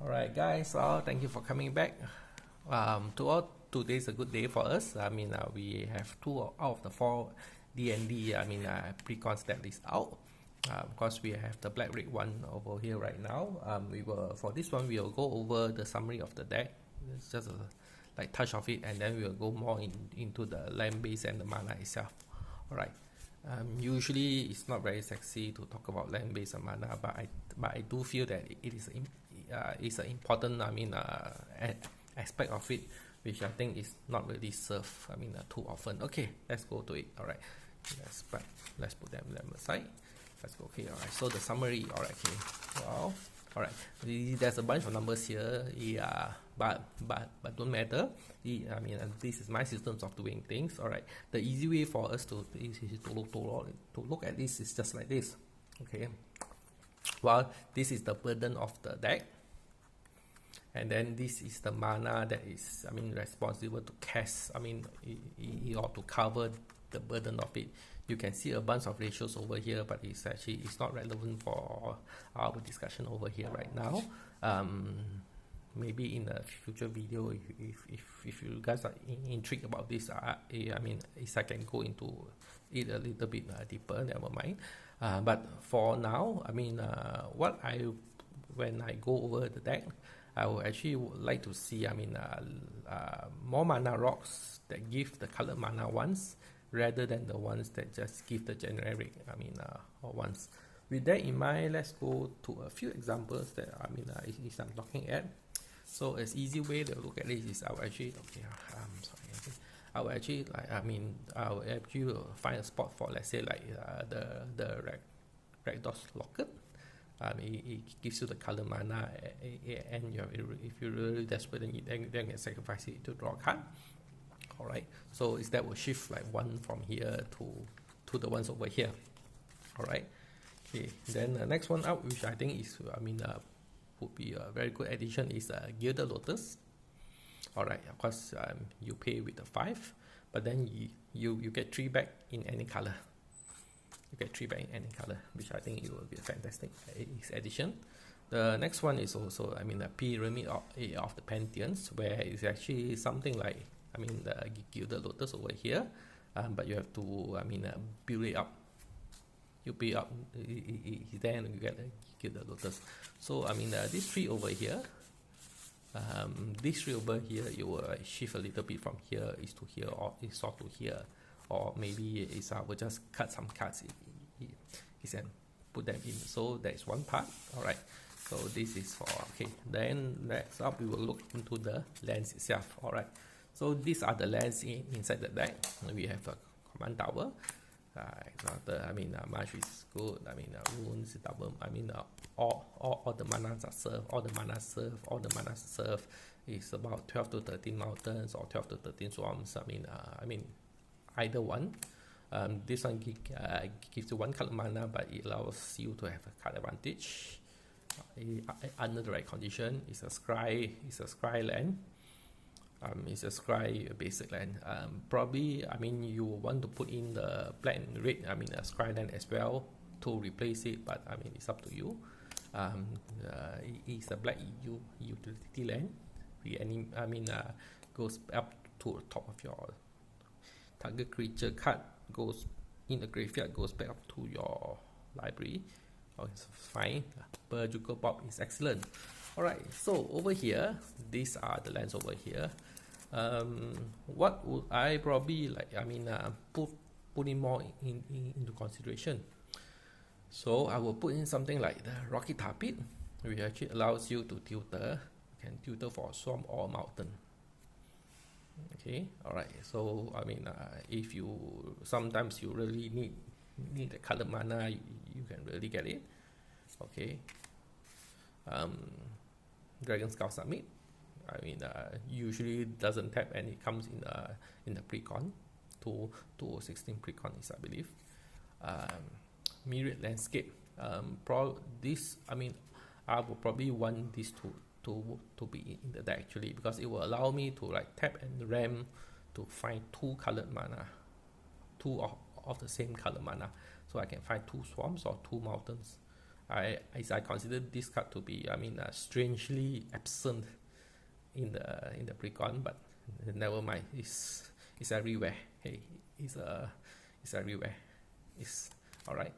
Alright guys, thank you for coming back. Today's a good day for us. We have 2 out of the 4 DnD precons that is out. Of course, we have the black red one over here right now. For this one we will go over the summary of the deck. It's just a touch of it, and then we will go more into the land base and the mana itself. Alright. Usually it's not very sexy to talk about land base and mana, but I do feel that it is it's an important aspect of it, which I think is not really served too often. Okay, let's go to it. Alright, let's put them aside. Let's go. Okay, alright, so the summary. Alright, okay, wow. Alright, there's a bunch of numbers here, but don't matter. This is my systems of doing things. Alright, the easy way for us to look at this is just like this. Okay, well, this is the burden of the deck, and then this is the mana that is responsible to cast or to cover the burden of it. You can see a bunch of ratios over here, but it's not relevant for our discussion over here right now. Maybe in a future video, if you guys are intrigued about this, I can go into it a little bit deeper. Never mind. But for now, when I go over the deck, I would actually like to see more mana rocks that give the colored mana ones, rather than the ones that just give the generic ones. With that in mind, let's go to a few examples that I'm looking at. So as easy way to look at this is I will actually find a spot for, let's say, the Rakdos Locket. It gives you the color mana, and if you're really desperate, then you can sacrifice it to draw a card. Alright, so that will shift like one from here to the ones over here. Alright, okay, then the next one up, which I think is would be a very good addition, is Gilded Lotus. Alright, of course, you pay with the 5, but then you get 3 back in any color. You get 3 back in any color, which I think it will be a fantastic addition. The next one is also a Pyramid of the Pantheons, where it's actually something like the Gilded Lotus over here, but you have to build it up. You build up, then you get a Gilded Lotus. So this tree over here, you will shift a little bit from here is to here, or is sort to here, or maybe I will just cut some cards and put them in. So that is one part. Alright, so this is for then next up we will look into the lands itself. Alright, so these are the lands inside the deck. We have a command tower. March is good. Runes double. All the manas are served. All the manas served is about 12 to 13 mountains or 12 to 13 swarms. Either one. This one gives you 1 color mana, but it allows you to have a card advantage under the right condition. It's a scry land. It's a scry basic land. Probably you want to put in the black and red a scry land as well to replace it, but it's up to you. It's a black utility land. Goes up to the top of your target creature card, goes in the graveyard, goes back up to your library. It's fine. Berjugal Bob is excellent. Alright, so over here, these are the lands over here. What would I probably put in more into consideration? So I will put in something like the Rocky Tar Pit, which actually allows you to tutor. You can tutor for a swamp or a mountain. Okay, alright. So if you sometimes you really need the color mana, you can really get it. Okay. Dragon Skull Summit. Usually doesn't tap, and it comes in the precon. 216 precon is, I believe. Myriad Landscape. I would probably want this to be in the deck actually, because it will allow me to tap and ram to find 2 colored mana, 2 of the same color mana. So I can find 2 swamps or 2 mountains. I consider this card to be, strangely absent in the precon, but never mind. It's everywhere. Hey, it's everywhere. It's all right.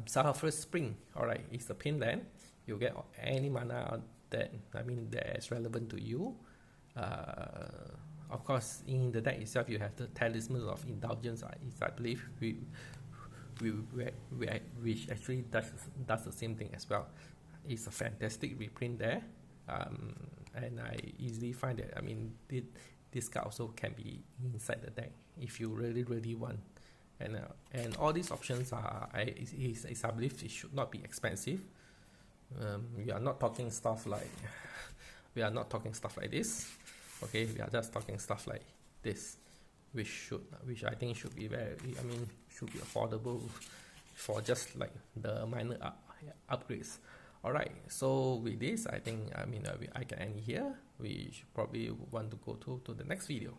Sulphurous Spring. All right, it's a pin land. You get any mana that is relevant to you. Of course, in the deck itself, you have the Talisman of Indulgence. I believe which actually does the same thing as well. It's a fantastic reprint there, and I easily find that this card also can be inside the deck if you really want. And all these options I believe it should not be expensive. We are not talking stuff like this. Okay, we are just talking stuff like this, which I think should be should be affordable for just like the minor upgrades. All right, so with this, I think I can end here. We should probably want to go to the next video.